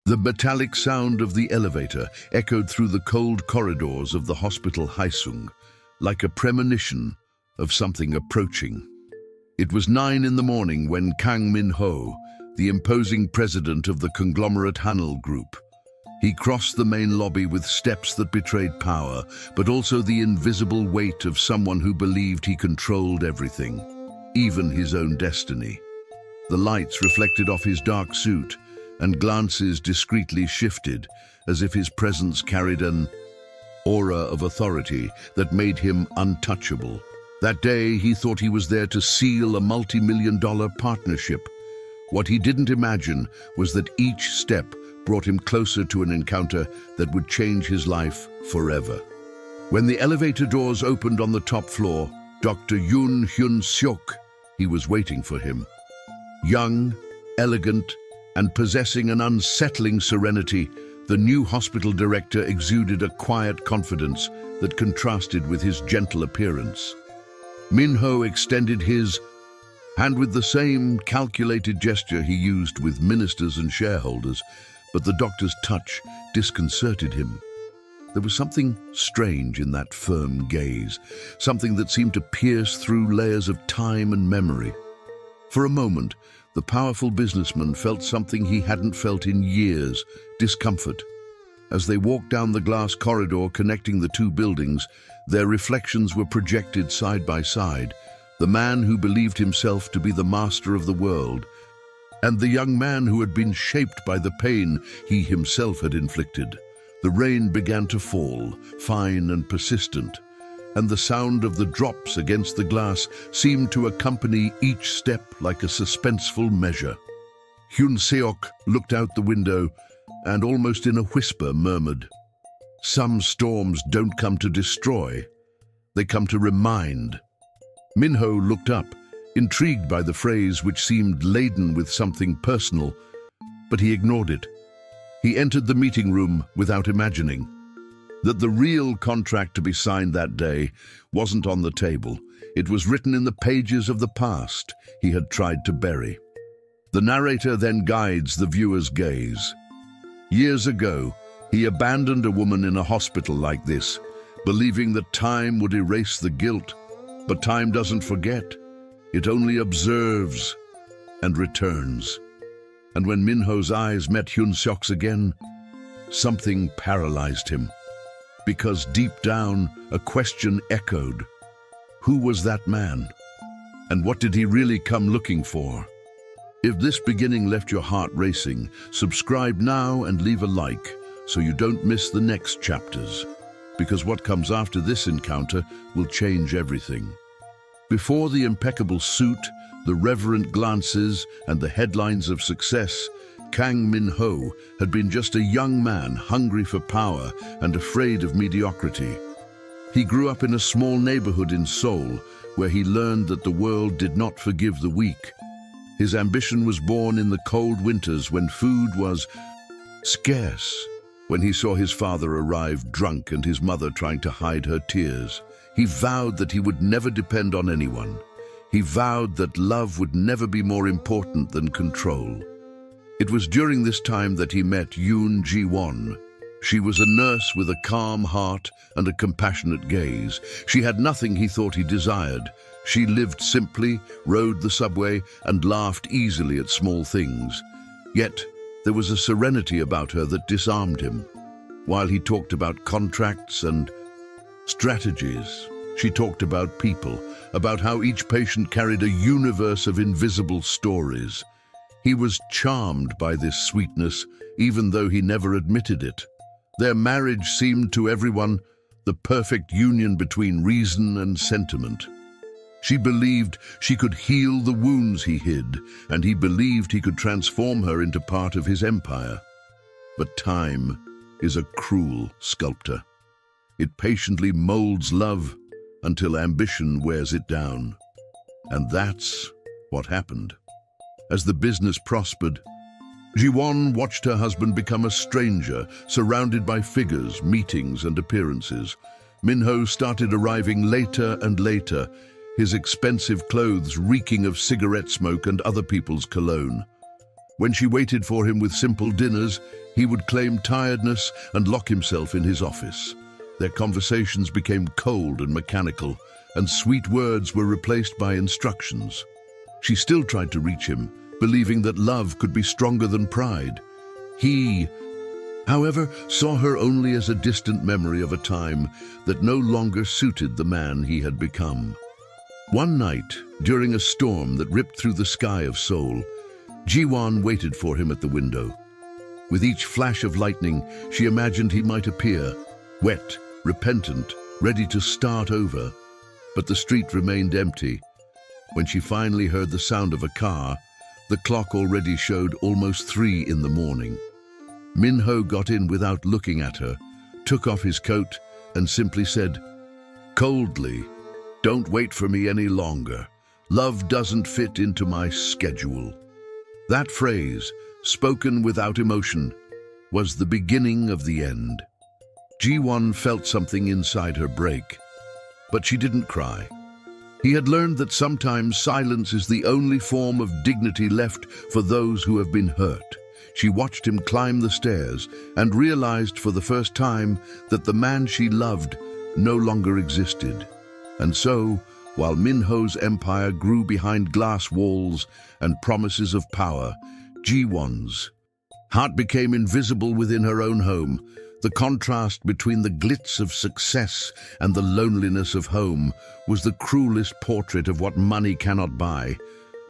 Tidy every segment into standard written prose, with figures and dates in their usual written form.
The metallic sound of the elevator echoed through the cold corridors of the hospital Haesung, like a premonition of something approaching. It was 9 in the morning when Kang Min-ho, the imposing president of the conglomerate Hanul Group, he crossed the main lobby with steps that betrayed power, but also the invisible weight of someone who believed he controlled everything, even his own destiny. The lights reflected off his dark suit, and glances discreetly shifted, as if his presence carried an aura of authority that made him untouchable. That day, he thought he was there to seal a multi-million-dollar partnership. What he didn't imagine was that each step brought him closer to an encounter that would change his life forever. When the elevator doors opened on the top floor, Dr. Yoon Hyun-seok, he was waiting for him. Young, elegant, and possessing an unsettling serenity, the new hospital director exuded a quiet confidence that contrasted with his gentle appearance. Min-ho extended his hand with the same calculated gesture he used with ministers and shareholders, but the doctor's touch disconcerted him. There was something strange in that firm gaze, something that seemed to pierce through layers of time and memory. For a moment, the powerful businessman felt something he hadn't felt in years, discomfort. As they walked down the glass corridor connecting the two buildings, their reflections were projected side by side. The man who believed himself to be the master of the world, and the young man who had been shaped by the pain he himself had inflicted. The rain began to fall, fine and persistent, and the sound of the drops against the glass seemed to accompany each step like a suspenseful measure. Hyun-seok looked out the window and almost in a whisper murmured, "Some storms don't come to destroy, they come to remind." Min-ho looked up, intrigued by the phrase which seemed laden with something personal, but he ignored it. He entered the meeting room without imagining that the real contract to be signed that day wasn't on the table. It was written in the pages of the past he had tried to bury. The narrator then guides the viewer's gaze. Years ago, he abandoned a woman in a hospital like this, believing that time would erase the guilt. But time doesn't forget. It only observes and returns. And when Min-ho's eyes met Hyun-seok's again, something paralyzed him. Because deep down, a question echoed. Who was that man? And what did he really come looking for? If this beginning left your heart racing, subscribe now and leave a like so you don't miss the next chapters. Because what comes after this encounter will change everything. Before the impeccable suit, the reverent glances, and the headlines of success, Kang Min-ho had been just a young man hungry for power and afraid of mediocrity. He grew up in a small neighborhood in Seoul, where he learned that the world did not forgive the weak. His ambition was born in the cold winters when food was scarce. When he saw his father arrive drunk and his mother trying to hide her tears, he vowed that he would never depend on anyone. He vowed that love would never be more important than control. It was during this time that he met Yoon Ji-won. She was a nurse with a calm heart and a compassionate gaze. She had nothing he thought he desired. She lived simply, rode the subway, and laughed easily at small things. Yet, there was a serenity about her that disarmed him. While he talked about contracts and strategies, she talked about people, about how each patient carried a universe of invisible stories. He was charmed by this sweetness, even though he never admitted it. Their marriage seemed to everyone the perfect union between reason and sentiment. She believed she could heal the wounds he hid, and he believed he could transform her into part of his empire. But time is a cruel sculptor. It patiently molds love until ambition wears it down. And that's what happened. As the business prospered, Ji-won watched her husband become a stranger, surrounded by figures, meetings, and appearances. Min-ho started arriving later and later, his expensive clothes reeking of cigarette smoke and other people's cologne. When she waited for him with simple dinners, he would claim tiredness and lock himself in his office. Their conversations became cold and mechanical, and sweet words were replaced by instructions. She still tried to reach him, believing that love could be stronger than pride. He, however, saw her only as a distant memory of a time that no longer suited the man he had become. One night, during a storm that ripped through the sky of Seoul, Ji-won waited for him at the window. With each flash of lightning, she imagined he might appear, wet, repentant, ready to start over. But the street remained empty. When she finally heard the sound of a car, the clock already showed almost 3 in the morning. Min-ho got in without looking at her, took off his coat, and simply said, coldly, "Don't wait for me any longer. Love doesn't fit into my schedule." That phrase, spoken without emotion, was the beginning of the end. Ji-won felt something inside her break, but she didn't cry. He had learned that sometimes silence is the only form of dignity left for those who have been hurt. She watched him climb the stairs and realized for the first time that the man she loved no longer existed. And so, while Min-ho's empire grew behind glass walls and promises of power, Ji-won's heart became invisible within her own home. The contrast between the glitz of success and the loneliness of home was the cruelest portrait of what money cannot buy.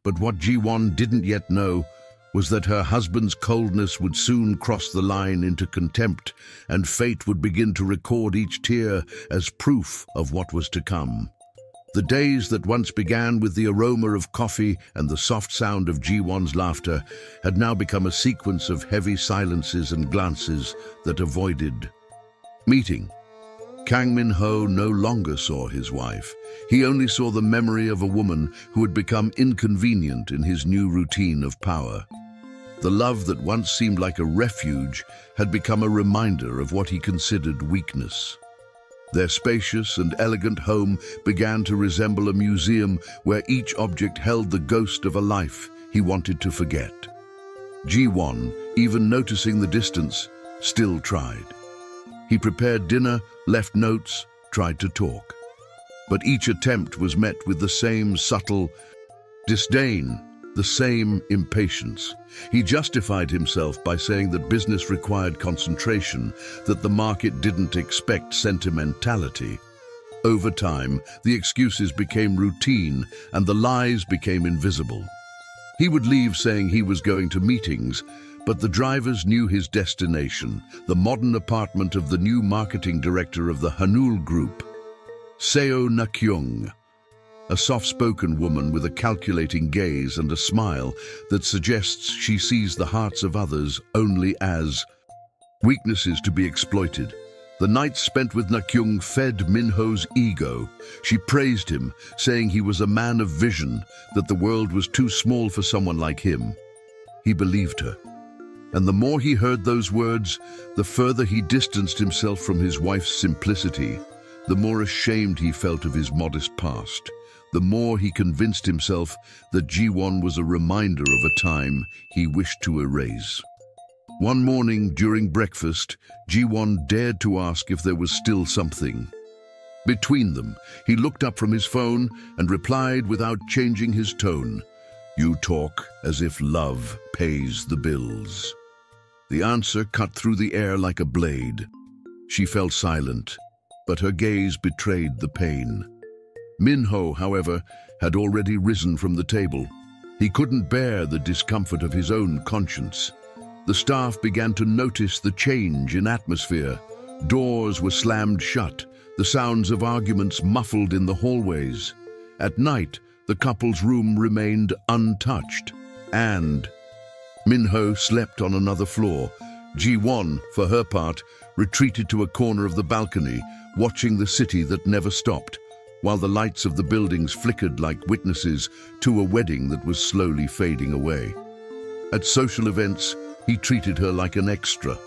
But what Ji-won didn't yet know was that her husband's coldness would soon cross the line into contempt, and fate would begin to record each tear as proof of what was to come. The days that once began with the aroma of coffee and the soft sound of Ji-won's laughter had now become a sequence of heavy silences and glances that avoided meeting. Kang Min-ho no longer saw his wife. He only saw the memory of a woman who had become inconvenient in his new routine of power. The love that once seemed like a refuge had become a reminder of what he considered weakness. Their spacious and elegant home began to resemble a museum where each object held the ghost of a life he wanted to forget. Ji-won, even noticing the distance, still tried. He prepared dinner, left notes, tried to talk. But each attempt was met with the same subtle disdain, the same impatience. He justified himself by saying that business required concentration, that the market didn't expect sentimentality. Over time, the excuses became routine and the lies became invisible. He would leave saying he was going to meetings, but the drivers knew his destination, the modern apartment of the new marketing director of the Hanul Group, Seo Na-kyung. A soft-spoken woman with a calculating gaze and a smile that suggests she sees the hearts of others only as weaknesses to be exploited. The nights spent with Na-kyung fed Min-ho's ego. She praised him, saying he was a man of vision, that the world was too small for someone like him. He believed her. And the more he heard those words, the further he distanced himself from his wife's simplicity, the more ashamed he felt of his modest past. The more he convinced himself that Ji-won was a reminder of a time he wished to erase. One morning during breakfast, Ji-won dared to ask if there was still something between them. He looked up from his phone and replied without changing his tone, "You talk as if love pays the bills." The answer cut through the air like a blade. She fell silent, but her gaze betrayed the pain. Min-ho, however, had already risen from the table. He couldn't bear the discomfort of his own conscience. The staff began to notice the change in atmosphere. Doors were slammed shut, the sounds of arguments muffled in the hallways. At night, the couple's room remained untouched, and Min-ho slept on another floor. Ji-won, for her part, retreated to a corner of the balcony, watching the city that never stopped, while the lights of the buildings flickered like witnesses to a wedding that was slowly fading away. At social events, he treated her like an extra.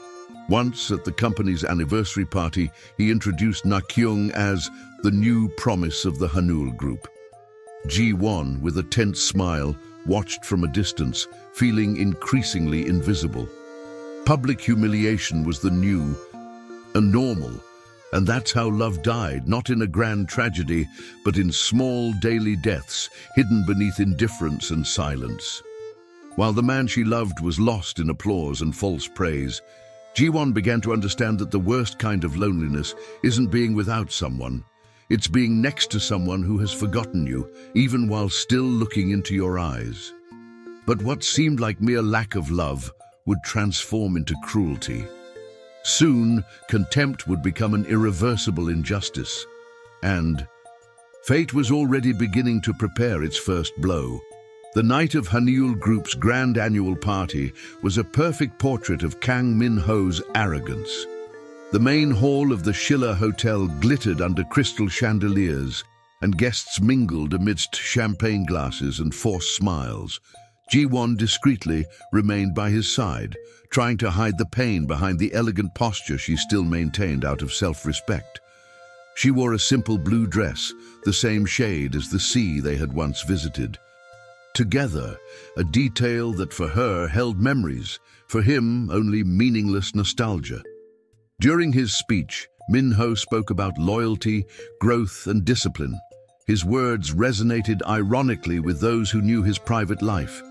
Once, at the company's anniversary party, he introduced Na-kyung as the new promise of the Hanul Group. Ji-won, with a tense smile, watched from a distance, feeling increasingly invisible. Public humiliation was the new and normal, and that's how love died, not in a grand tragedy, but in small daily deaths hidden beneath indifference and silence. While the man she loved was lost in applause and false praise, Ji-won began to understand that the worst kind of loneliness isn't being without someone. It's being next to someone who has forgotten you, even while still looking into your eyes. But what seemed like mere lack of love would transform into cruelty. Soon, contempt would become an irreversible injustice. And fate was already beginning to prepare its first blow. The night of Hanyul Group's grand annual party was a perfect portrait of Kang Min-ho's arrogance. The main hall of the Schiller Hotel glittered under crystal chandeliers, and guests mingled amidst champagne glasses and forced smiles. Ji-won discreetly remained by his side, trying to hide the pain behind the elegant posture she still maintained out of self-respect. She wore a simple blue dress, the same shade as the sea they had once visited. Together, a detail that for her held memories, for him only meaningless nostalgia. During his speech, Min-ho spoke about loyalty, growth, and discipline. His words resonated ironically with those who knew his private life.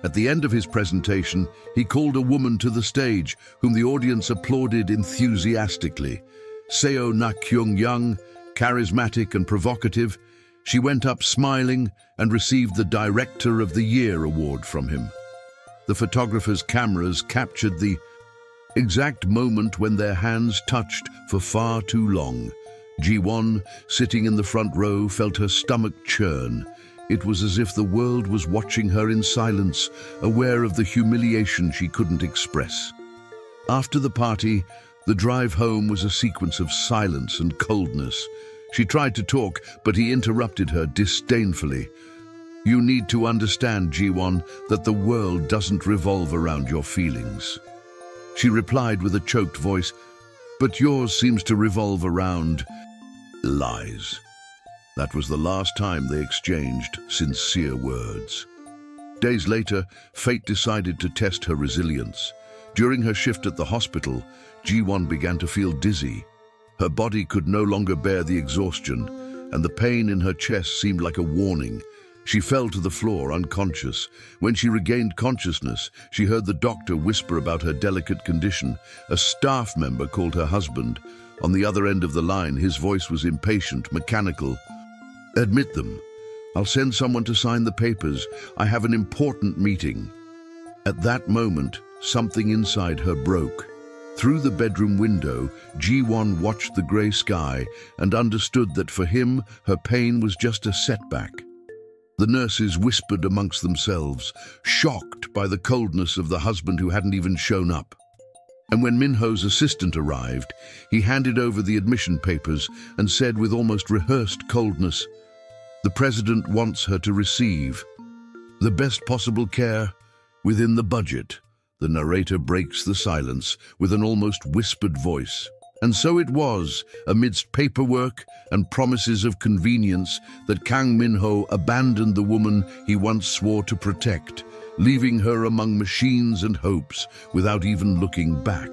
At the end of his presentation, he called a woman to the stage, whom the audience applauded enthusiastically. Seo Na-kyung-young, charismatic and provocative, she went up smiling and received the Director of the Year award from him. The photographer's cameras captured the exact moment when their hands touched for far too long. Ji-won, sitting in the front row, felt her stomach churn. It was as if the world was watching her in silence, aware of the humiliation she couldn't express. After the party, the drive home was a sequence of silence and coldness. She tried to talk, but he interrupted her disdainfully. "You need to understand, Ji-won, that the world doesn't revolve around your feelings." She replied with a choked voice, "But yours seems to revolve around lies." That was the last time they exchanged sincere words. Days later, fate decided to test her resilience. During her shift at the hospital, Ji-won began to feel dizzy. Her body could no longer bear the exhaustion, and the pain in her chest seemed like a warning. She fell to the floor, unconscious. When she regained consciousness, she heard the doctor whisper about her delicate condition. A staff member called her husband. On the other end of the line, his voice was impatient, mechanical. "Admit them. I'll send someone to sign the papers. I have an important meeting." At that moment, something inside her broke. Through the bedroom window, Ji-won watched the grey sky and understood that for him, her pain was just a setback. The nurses whispered amongst themselves, shocked by the coldness of the husband who hadn't even shown up. And when Min-ho's assistant arrived, he handed over the admission papers and said with almost rehearsed coldness, "The president wants her to receive the best possible care within the budget." The narrator breaks the silence with an almost whispered voice. And so it was, amidst paperwork and promises of convenience, that Kang Min-ho abandoned the woman he once swore to protect, leaving her among machines and hopes without even looking back.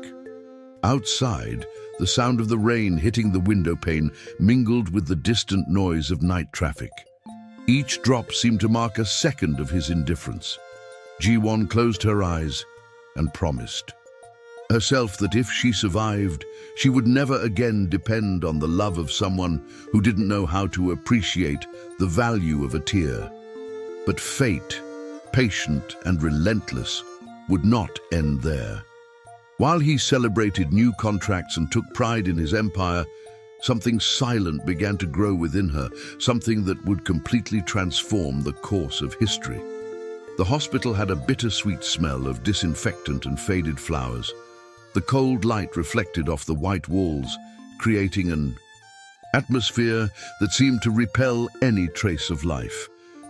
Outside, the sound of the rain hitting the window pane mingled with the distant noise of night traffic. Each drop seemed to mark a second of his indifference. Ji-won closed her eyes and promised herself that if she survived, she would never again depend on the love of someone who didn't know how to appreciate the value of a tear. But fate, patient and relentless, would not end there. While he celebrated new contracts and took pride in his empire, something silent began to grow within her, something that would completely transform the course of history. The hospital had a bittersweet smell of disinfectant and faded flowers. The cold light reflected off the white walls, creating an atmosphere that seemed to repel any trace of life.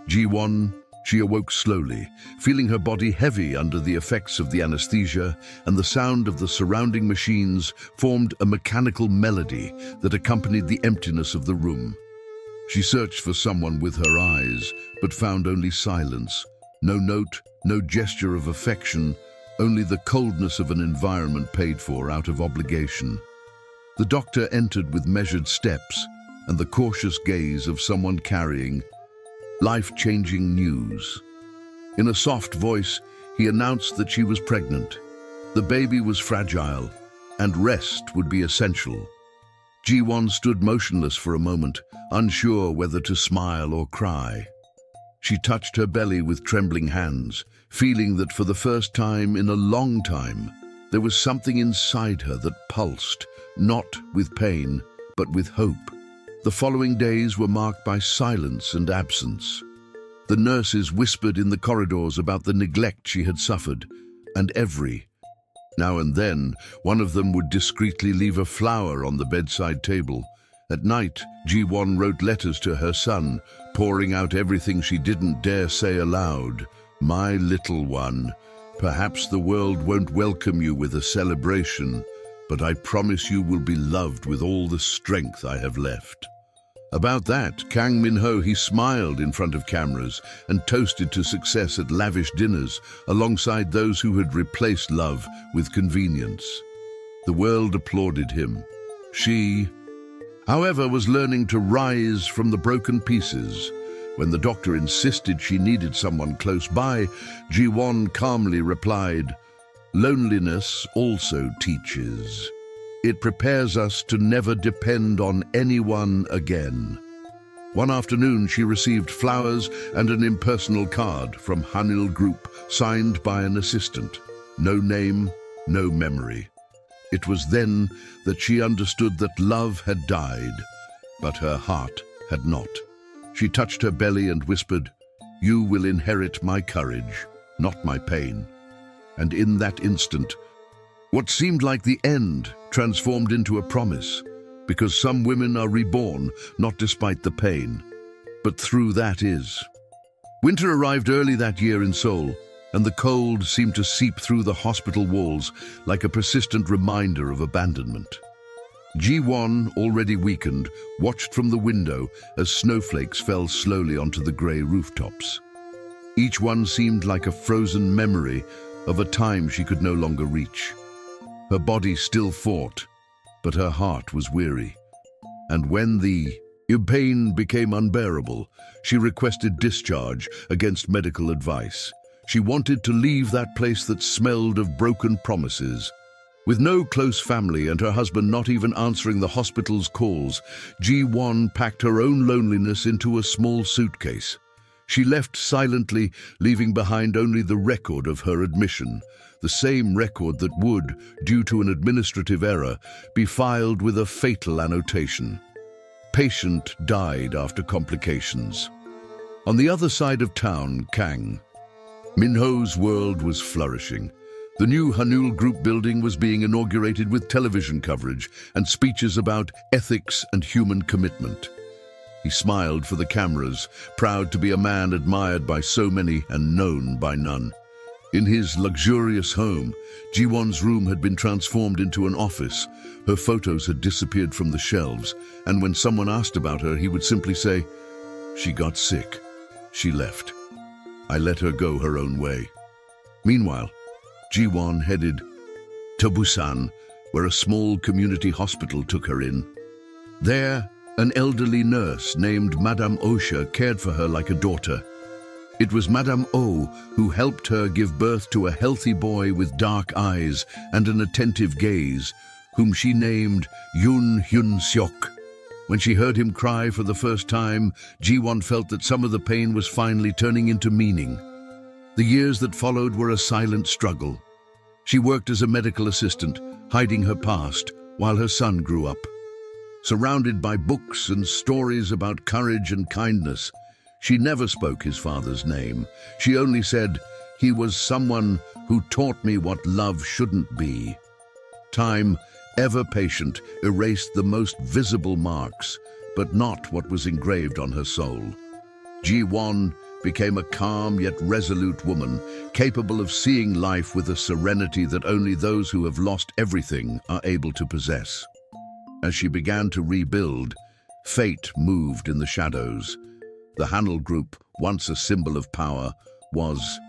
Ji-won, she awoke slowly, feeling her body heavy under the effects of the anesthesia, and the sound of the surrounding machines formed a mechanical melody that accompanied the emptiness of the room. She searched for someone with her eyes, but found only silence. No note, no gesture of affection, only the coldness of an environment paid for out of obligation. The doctor entered with measured steps and the cautious gaze of someone carrying life-changing news. In a soft voice, he announced that she was pregnant. The baby was fragile, and rest would be essential. Ji-won stood motionless for a moment, unsure whether to smile or cry. She touched her belly with trembling hands, feeling that for the first time in a long time, there was something inside her that pulsed, not with pain, but with hope. The following days were marked by silence and absence. The nurses whispered in the corridors about the neglect she had suffered, and now and then, one of them would discreetly leave a flower on the bedside table. At night, Ji-won wrote letters to her son, pouring out everything she didn't dare say aloud. "My little one, perhaps the world won't welcome you with a celebration, but I promise you will be loved with all the strength I have left." About that, Kang Min-ho, he smiled in front of cameras and toasted to success at lavish dinners alongside those who had replaced love with convenience. The world applauded him. She, however, was learning to rise from the broken pieces. When the doctor insisted she needed someone close by, Ji-won calmly replied, "Loneliness also teaches. It prepares us to never depend on anyone again." One afternoon, she received flowers and an impersonal card from Hanil Group, signed by an assistant. No name, no memory. It was then that she understood that love had died, but her heart had not. She touched her belly and whispered, "You will inherit my courage, not my pain." And in that instant, what seemed like the end transformed into a promise, because some women are reborn, not despite the pain, but through that is. Winter arrived early that year in Seoul, and the cold seemed to seep through the hospital walls like a persistent reminder of abandonment. Ji-won, already weakened, watched from the window as snowflakes fell slowly onto the grey rooftops. Each one seemed like a frozen memory of a time she could no longer reach. Her body still fought, but her heart was weary. And when the pain became unbearable, she requested discharge against medical advice. She wanted to leave that place that smelled of broken promises. With no close family and her husband not even answering the hospital's calls, Ji-won packed her own loneliness into a small suitcase. She left silently, leaving behind only the record of her admission, the same record that would, due to an administrative error, be filed with a fatal annotation. Patient died after complications. On the other side of town, Kang Min-ho's world was flourishing. The new Hanul Group building was being inaugurated with television coverage and speeches about ethics and human commitment. He smiled for the cameras, proud to be a man admired by so many and known by none. In his luxurious home, Ji-won's room had been transformed into an office. Her photos had disappeared from the shelves, and when someone asked about her, he would simply say, "She got sick. She left. I let her go her own way." Meanwhile, Ji-won headed to Busan, where a small community hospital took her in. There, an elderly nurse named Madame Osha cared for her like a daughter. It was Madame O who helped her give birth to a healthy boy with dark eyes and an attentive gaze, whom she named Yoon Hyun-seok. When she heard him cry for the first time, Ji-won felt that some of the pain was finally turning into meaning. The years that followed were a silent struggle. She worked as a medical assistant, hiding her past, while her son grew up. Surrounded by books and stories about courage and kindness, she never spoke his father's name. She only said, "He was someone who taught me what love shouldn't be." Time, ever patient, erased the most visible marks, but not what was engraved on her soul. Ji-won became a calm yet resolute woman, capable of seeing life with a serenity that only those who have lost everything are able to possess. As she began to rebuild, fate moved in the shadows. The Hanul Group, once a symbol of power, was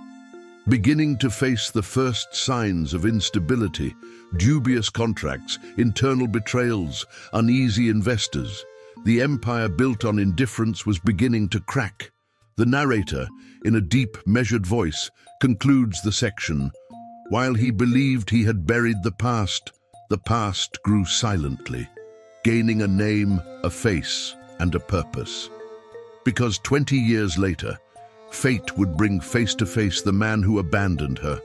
beginning to face the first signs of instability, dubious contracts, internal betrayals, uneasy investors. The empire built on indifference was beginning to crack. The narrator, in a deep, measured voice, concludes the section. While he believed he had buried the past grew silently, gaining a name, a face, and a purpose. Because 20 years later, fate would bring face to face the man who abandoned her,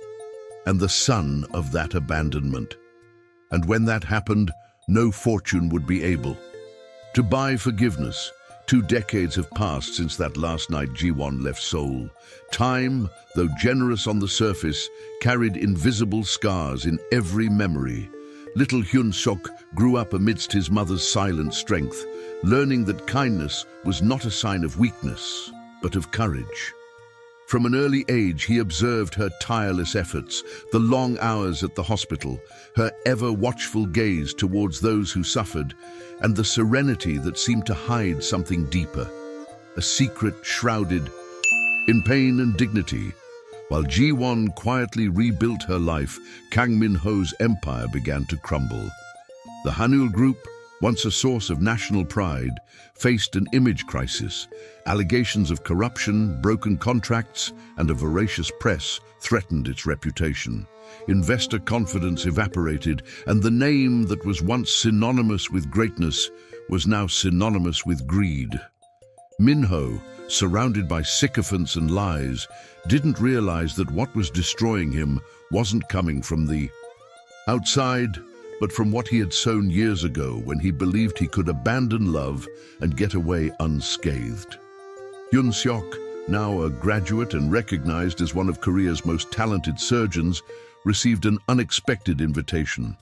and the son of that abandonment. And when that happened, no fortune would be able to buy forgiveness. 2 decades have passed since that last night Ji-won left Seoul. Time, though generous on the surface, carried invisible scars in every memory. Little Hyun-seok grew up amidst his mother's silent strength, learning that kindness was not a sign of weakness, but of courage. From an early age, he observed her tireless efforts, the long hours at the hospital, her ever-watchful gaze towards those who suffered, and the serenity that seemed to hide something deeper, a secret shrouded in pain and dignity. While Ji-won quietly rebuilt her life, Kang Min-ho's empire began to crumble. The Hanul Group, once a source of national pride, faced an image crisis. Allegations of corruption, broken contracts, and a voracious press threatened its reputation. Investor confidence evaporated, and the name that was once synonymous with greatness was now synonymous with greed. Min-ho, surrounded by sycophants and lies, didn't realize that what was destroying him wasn't coming from the outside, but from what he had sown years ago when he believed he could abandon love and get away unscathed. Hyun-seok, now a graduate and recognized as one of Korea's most talented surgeons, received an unexpected invitation.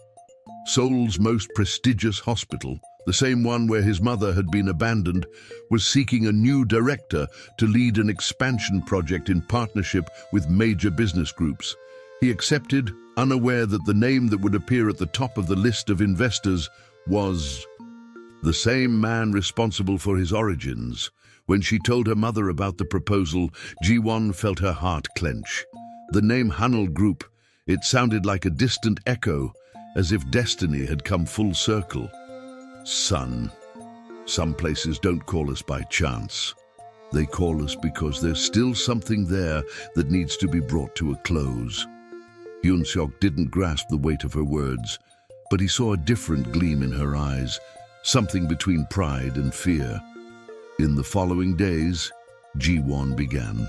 Seoul's most prestigious hospital, the same one where his mother had been abandoned, was seeking a new director to lead an expansion project in partnership with major business groups. He accepted, unaware that the name that would appear at the top of the list of investors was the same man responsible for his origins. When she told her mother about the proposal, Ji-won felt her heart clench. The name Hanul Group, it sounded like a distant echo, as if destiny had come full circle. Son, some places don't call us by chance. They call us because there's still something there that needs to be brought to a close. Hyun-seok didn't grasp the weight of her words, but he saw a different gleam in her eyes, something between pride and fear. In the following days, Ji-won began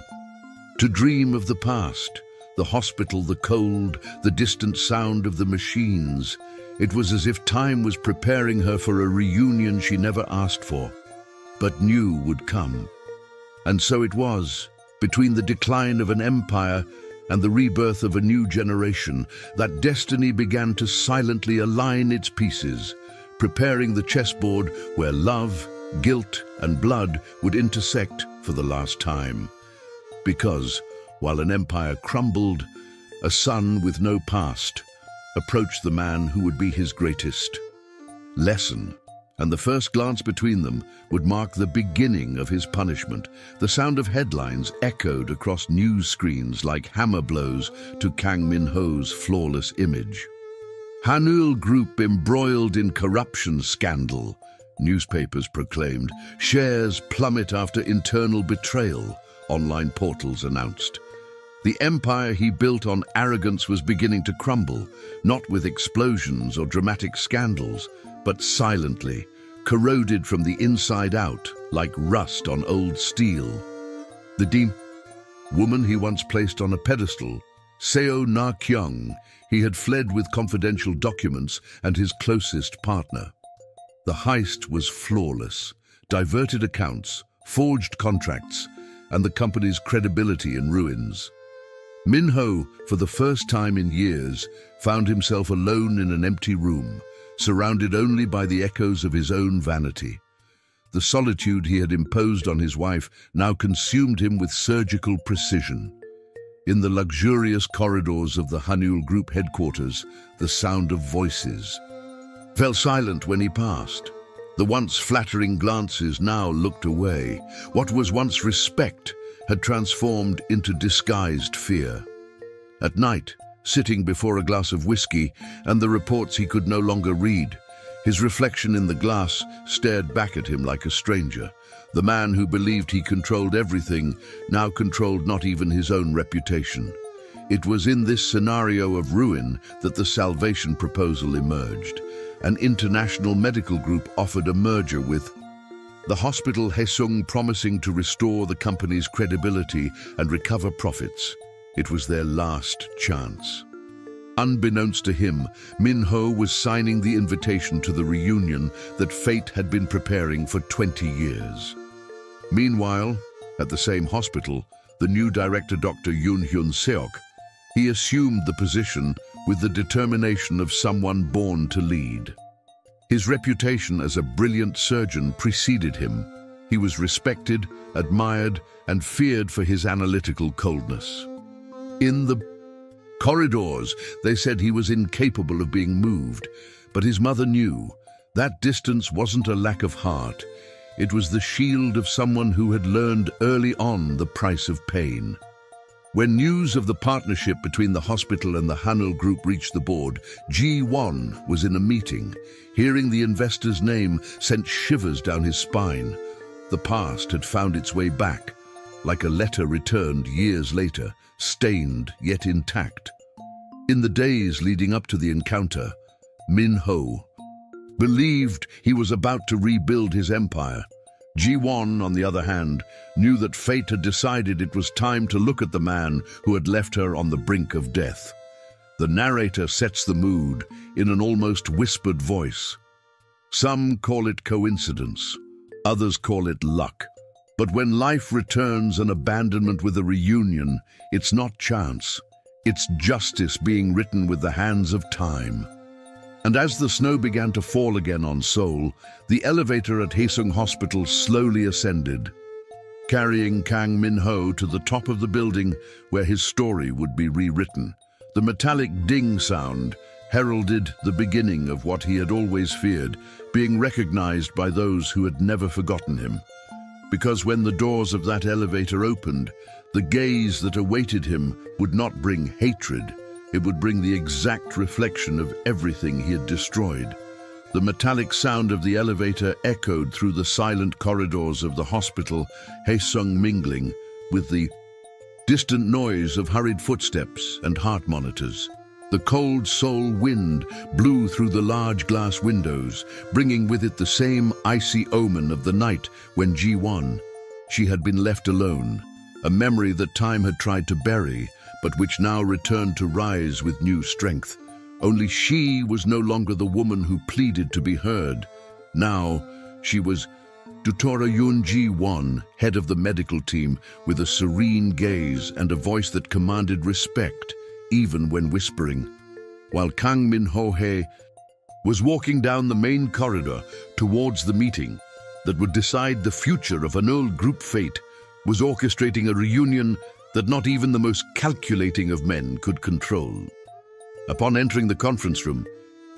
to dream of the past, the hospital, the cold, the distant sound of the machines. It was as if time was preparing her for a reunion she never asked for, but knew would come. And so it was, between the decline of an empire and the rebirth of a new generation, that destiny began to silently align its pieces, preparing the chessboard where love, guilt, and blood would intersect for the last time. Because, while an empire crumbled, a son with no past approached the man who would be his greatest lesson, and the first glance between them would mark the beginning of his punishment. The sound of headlines echoed across news screens like hammer blows to Kang Min-ho's flawless image. Hanul Group embroiled in corruption scandal, newspapers proclaimed. Shares plummet after internal betrayal, online portals announced. The empire he built on arrogance was beginning to crumble, not with explosions or dramatic scandals, but silently, corroded from the inside out like rust on old steel. The woman he once placed on a pedestal, Seo Na-kyung, he had fled with confidential documents and his closest partner. The heist was flawless, diverted accounts, forged contracts, and the company's credibility in ruins. Min-ho, for the first time in years, found himself alone in an empty room, surrounded only by the echoes of his own vanity. The solitude he had imposed on his wife now consumed him with surgical precision. In the luxurious corridors of the Hanul Group headquarters, the sound of voices fell silent when he passed. The once flattering glances now looked away. What was once respect had transformed into disguised fear. At night, sitting before a glass of whiskey and the reports he could no longer read, his reflection in the glass stared back at him like a stranger. The man who believed he controlled everything now controlled not even his own reputation. It was in this scenario of ruin that the salvation proposal emerged. An international medical group offered a merger with the hospital Haesung, promising to restore the company's credibility and recover profits. It was their last chance. Unbeknownst to him, Min-ho was signing the invitation to the reunion that fate had been preparing for 20 years. Meanwhile, at the same hospital, the new director, Dr. Yoon Hyun-seok, he assumed the position with the determination of someone born to lead. His reputation as a brilliant surgeon preceded him. He was respected, admired, and feared for his analytical coldness. In the corridors, they said he was incapable of being moved, but his mother knew that distance wasn't a lack of heart. It was the shield of someone who had learned early on the price of pain. When news of the partnership between the hospital and the Hanul Group reached the board, Ji-won was in a meeting. Hearing the investor's name sent shivers down his spine. The past had found its way back, like a letter returned years later, stained yet intact. In the days leading up to the encounter, Min-ho believed he was about to rebuild his empire. Ji-won, on the other hand, knew that fate had decided it was time to look at the man who had left her on the brink of death. The narrator sets the mood in an almost whispered voice. Some call it coincidence, others call it luck. But when life returns an abandonment with a reunion, it's not chance. It's justice being written with the hands of time. And as the snow began to fall again on Seoul, the elevator at Haesung Hospital slowly ascended, carrying Kang Min-ho to the top of the building where his story would be rewritten. The metallic ding sound heralded the beginning of what he had always feared, being recognized by those who had never forgotten him. Because when the doors of that elevator opened, the gaze that awaited him would not bring hatred. It would bring the exact reflection of everything he had destroyed. The metallic sound of the elevator echoed through the silent corridors of the hospital, Haesung mingling with the distant noise of hurried footsteps and heart monitors. The cold Seoul wind blew through the large glass windows, bringing with it the same icy omen of the night when Ji-won. She had been left alone, a memory that time had tried to bury, but which now returned to rise with new strength. Only she was no longer the woman who pleaded to be heard. Now she was Dr. Yoon Ji-won, head of the medical team, with a serene gaze and a voice that commanded respect, even when whispering. While Kang Min-ho was walking down the main corridor towards the meeting that would decide the future of an old group fate, was orchestrating a reunion that not even the most calculating of men could control. Upon entering the conference room,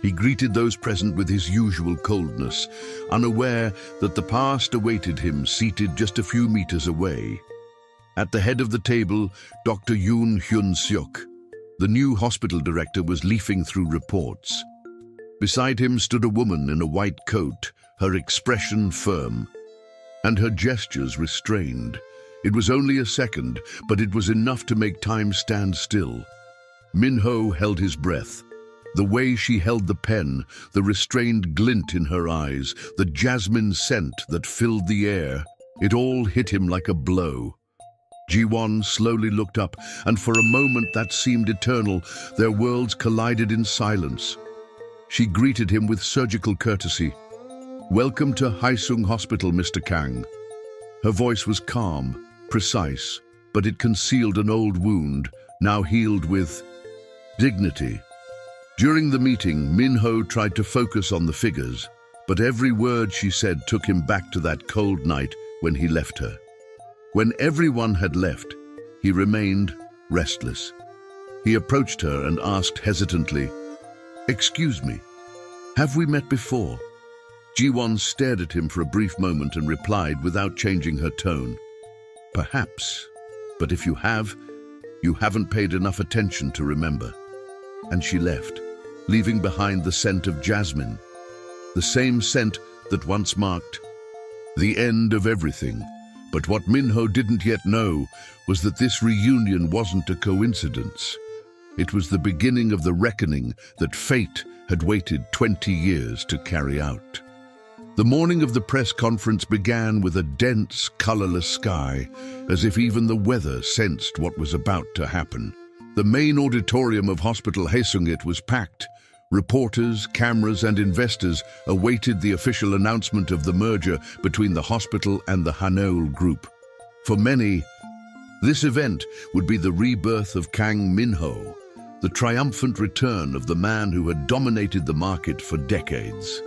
he greeted those present with his usual coldness, unaware that the past awaited him seated just a few meters away. At the head of the table, Dr. Yoon Hyun-seok, the new hospital director, was leafing through reports. Beside him stood a woman in a white coat, her expression firm, and her gestures restrained. It was only a second, but it was enough to make time stand still. Min-ho held his breath. The way she held the pen, the restrained glint in her eyes, the jasmine scent that filled the air, it all hit him like a blow. Ji-won slowly looked up, and for a moment that seemed eternal, their worlds collided in silence. She greeted him with surgical courtesy. "Welcome to Haesung Hospital, Mr. Kang." Her voice was calm, precise, but it concealed an old wound, now healed with dignity. During the meeting, Min-ho tried to focus on the figures, but every word she said took him back to that cold night when he left her. When everyone had left, he remained restless. He approached her and asked hesitantly, "Excuse me, have we met before?" Ji-won stared at him for a brief moment and replied without changing her tone, "Perhaps." But if you have, you haven't paid enough attention to remember." And she left, leaving behind the scent of jasmine, the same scent that once marked the end of everything. But what Min-ho didn't yet know was that this reunion wasn't a coincidence. It was the beginning of the reckoning that fate had waited 20 years to carry out. The morning of the press conference began with a dense, colorless sky, as if even the weather sensed what was about to happen. The main auditorium of Hospital Haesungit was packed. Reporters, cameras, and investors awaited the official announcement of the merger between the hospital and the Haneul Group. For many, this event would be the rebirth of Kang Min-ho, the triumphant return of the man who had dominated the market for decades.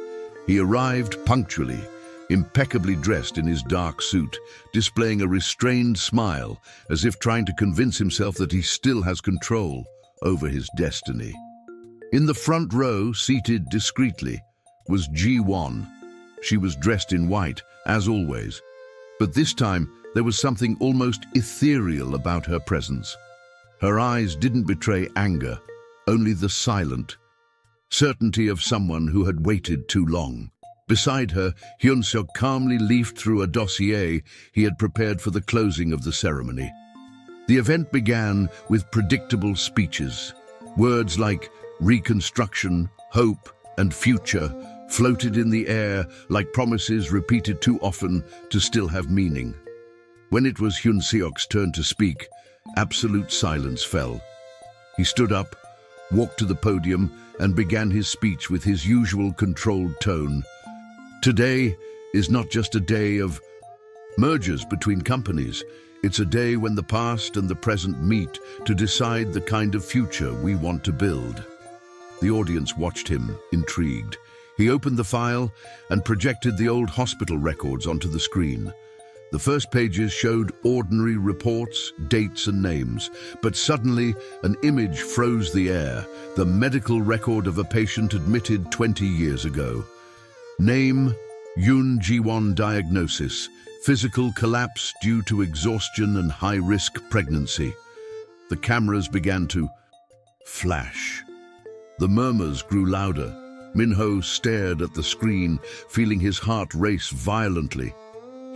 He arrived punctually, impeccably dressed in his dark suit, displaying a restrained smile, as if trying to convince himself that he still has control over his destiny. In the front row, seated discreetly, was Ji-won. She was dressed in white, as always, but this time there was something almost ethereal about her presence. Her eyes didn't betray anger, only the silent certainty of someone who had waited too long. Beside her, Hyun-seok calmly leafed through a dossier he had prepared for the closing of the ceremony. The event began with predictable speeches. Words like reconstruction, hope, and future floated in the air like promises repeated too often to still have meaning. When it was Hyun-seok's turn to speak, absolute silence fell. He stood up, walked to the podium, and began his speech with his usual controlled tone. Today is not just a day of mergers between companies. It's a day when the past and the present meet to decide the kind of future we want to build. The audience watched him, intrigued. He opened the file and projected the old hospital records onto the screen. The first pages showed ordinary reports, dates and names, but suddenly an image froze the air, the medical record of a patient admitted 20 years ago. Name, Yoon Ji-won, diagnosis, physical collapse due to exhaustion and high-risk pregnancy. The cameras began to flash. The murmurs grew louder. Min-ho stared at the screen, feeling his heart race violently.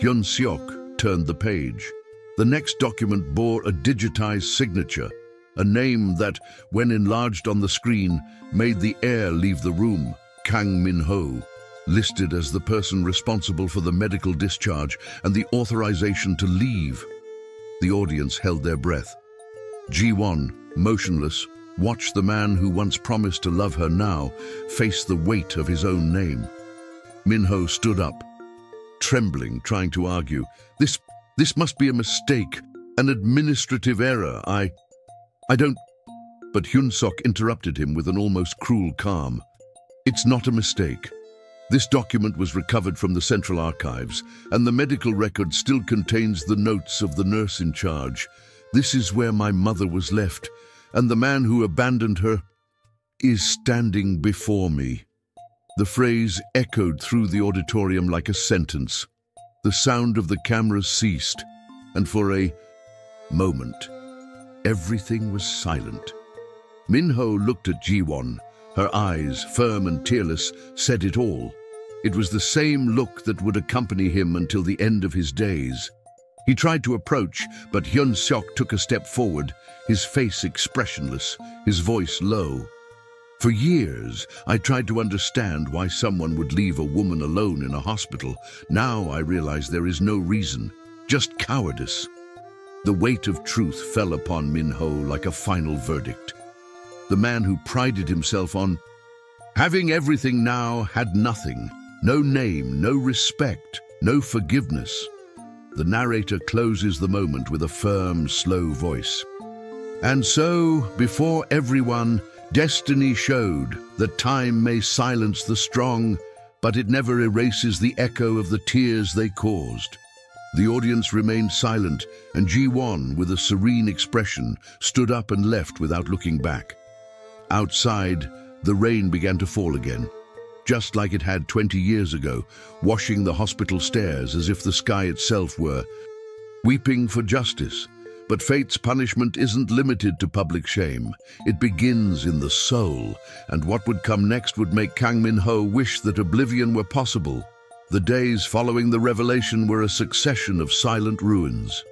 Hyun-seok turned the page. The next document bore a digitized signature, a name that, when enlarged on the screen, made the air leave the room. Kang Min-ho, listed as the person responsible for the medical discharge and the authorization to leave. The audience held their breath. Ji-won, motionless, watched the man who once promised to love her now face the weight of his own name. Min-ho stood up, trembling, trying to argue. This must be a mistake, an administrative error. I don't... But Hyun-seok interrupted him with an almost cruel calm. It's not a mistake. This document was recovered from the Central Archives, and the medical record still contains the notes of the nurse in charge. This is where my mother was left, and the man who abandoned her is standing before me. The phrase echoed through the auditorium like a sentence. The sound of the cameras ceased, and for a moment, everything was silent. Min-ho looked at Ji-won. Her eyes, firm and tearless, said it all. It was the same look that would accompany him until the end of his days. He tried to approach, but Hyun-seok took a step forward, his face expressionless, his voice low. For years, I tried to understand why someone would leave a woman alone in a hospital. Now I realize there is no reason, just cowardice. The weight of truth fell upon Min-ho like a final verdict. The man who prided himself on having everything now had nothing, no name, no respect, no forgiveness. The narrator closes the moment with a firm, slow voice. And so, before everyone, destiny showed that time may silence the strong, but it never erases the echo of the tears they caused. The audience remained silent, and Ji-won, with a serene expression, stood up and left without looking back. Outside, the rain began to fall again, just like it had 20 years ago, washing the hospital stairs as if the sky itself were weeping for justice. But fate's punishment isn't limited to public shame. It begins in the soul, and what would come next would make Kang Min-ho wish that oblivion were possible. The days following the revelation were a succession of silent ruins.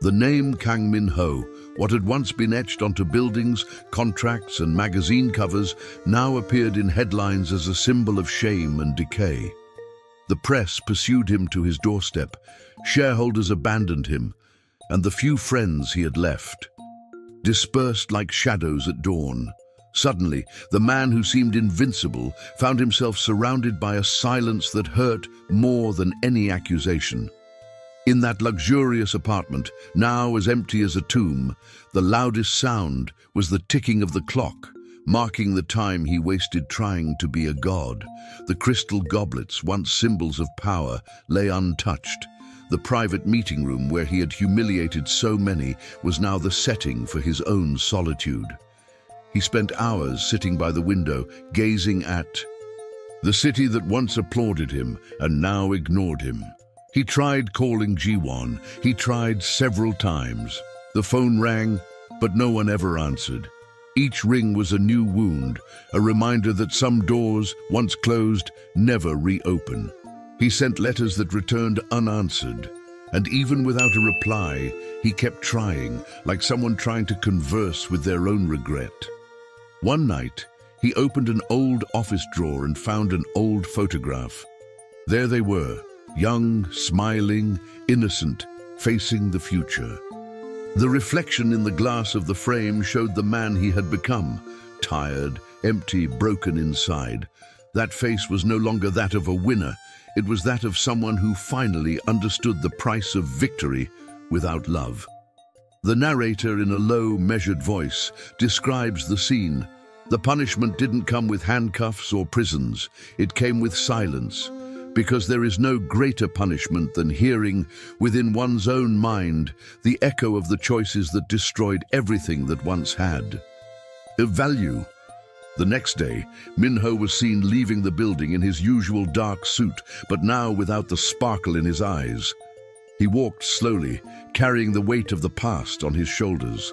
The name Kang Min-ho, what had once been etched onto buildings, contracts, and magazine covers, now appeared in headlines as a symbol of shame and decay. The press pursued him to his doorstep, shareholders abandoned him, and the few friends he had left dispersed like shadows at dawn. Suddenly, the man who seemed invincible found himself surrounded by a silence that hurt more than any accusation. In that luxurious apartment, now as empty as a tomb, the loudest sound was the ticking of the clock, marking the time he wasted trying to be a god. The crystal goblets, once symbols of power, lay untouched. The private meeting room where he had humiliated so many was now the setting for his own solitude. He spent hours sitting by the window, gazing at the city that once applauded him and now ignored him. He tried calling Ji-won. He tried several times. The phone rang, but no one ever answered. Each ring was a new wound, a reminder that some doors, once closed, never reopen. He sent letters that returned unanswered, and even without a reply, he kept trying, like someone trying to converse with their own regret. One night, he opened an old office drawer and found an old photograph. There they were, young, smiling, innocent, facing the future. The reflection in the glass of the frame showed the man he had become, tired, empty, broken inside. That face was no longer that of a winner. It was that of someone who finally understood the price of victory without love. The narrator, in a low, measured voice, describes the scene. The punishment didn't come with handcuffs or prisons. It came with silence, because there is no greater punishment than hearing, within one's own mind, the echo of the choices that destroyed everything that once had a value. The next day, Min-ho was seen leaving the building in his usual dark suit, but now without the sparkle in his eyes. He walked slowly, carrying the weight of the past on his shoulders.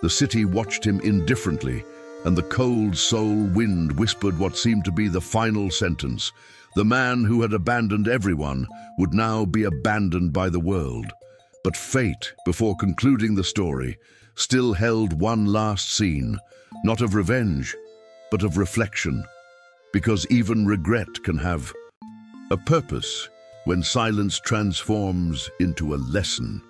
The city watched him indifferently, and the cold soul wind whispered what seemed to be the final sentence. The man who had abandoned everyone would now be abandoned by the world. But fate, before concluding the story, still held one last scene, not of revenge, but of reflection, because even regret can have a purpose when silence transforms into a lesson.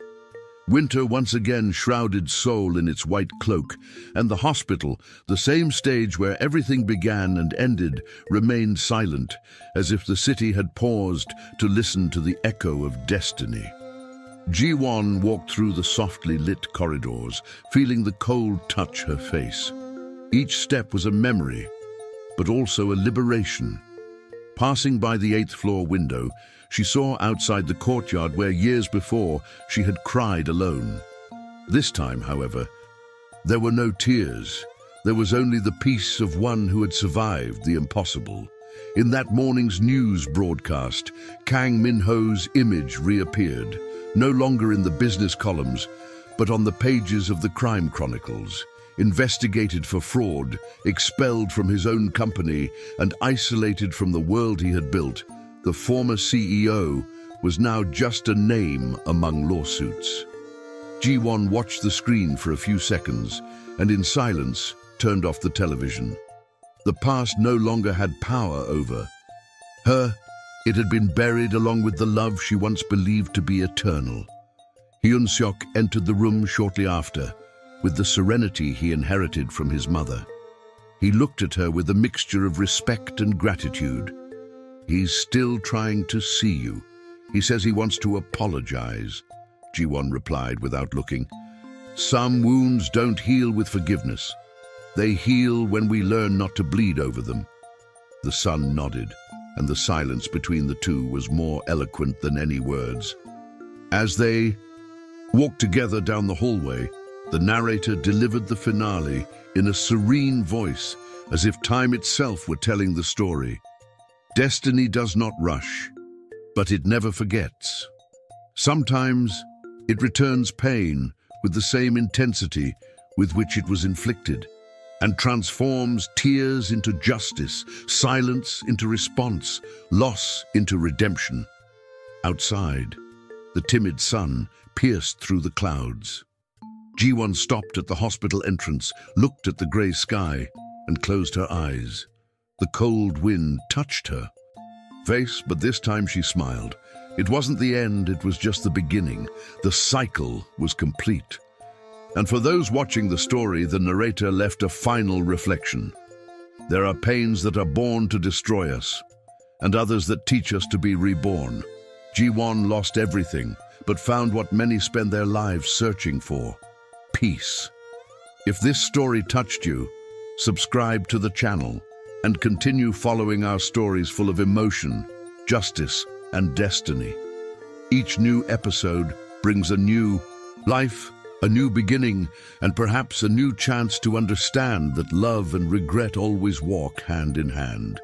Winter once again shrouded Seoul in its white cloak, and the hospital, the same stage where everything began and ended, remained silent, as if the city had paused to listen to the echo of destiny. Ji-won walked through the softly lit corridors, feeling the cold touch her face. Each step was a memory, but also a liberation. Passing by the 8th floor window, she saw outside the courtyard where years before she had cried alone. This time, however, there were no tears. There was only the peace of one who had survived the impossible. In that morning's news broadcast, Kang Min-ho's image reappeared, no longer in the business columns, but on the pages of the crime chronicles. Investigated for fraud, expelled from his own company, and isolated from the world he had built, the former CEO was now just a name among lawsuits. Ji-won watched the screen for a few seconds and in silence turned off the television. The past no longer had power over her. It had been buried along with the love she once believed to be eternal. Hyun-seok entered the room shortly after, with the serenity he inherited from his mother. He looked at her with a mixture of respect and gratitude. "He's still trying to see you. He says he wants to apologize," Ji-won replied without looking. "Some wounds don't heal with forgiveness. They heal when we learn not to bleed over them." The son nodded, and the silence between the two was more eloquent than any words. As they walked together down the hallway, the narrator delivered the finale in a serene voice, as if time itself were telling the story. Destiny does not rush, but it never forgets. Sometimes it returns pain with the same intensity with which it was inflicted, and transforms tears into justice, silence into response, loss into redemption. Outside, the timid sun pierced through the clouds. Ji-won stopped at the hospital entrance, looked at the grey sky, and closed her eyes. The cold wind touched her face, but this time she smiled. It wasn't the end, it was just the beginning. The cycle was complete. And for those watching the story, the narrator left a final reflection. There are pains that are born to destroy us, and others that teach us to be reborn. Ji-won lost everything, but found what many spend their lives searching for: peace. If this story touched you, subscribe to the channel and continue following our stories full of emotion, justice, and destiny. Each new episode brings a new life, a new beginning, and perhaps a new chance to understand that love and regret always walk hand in hand.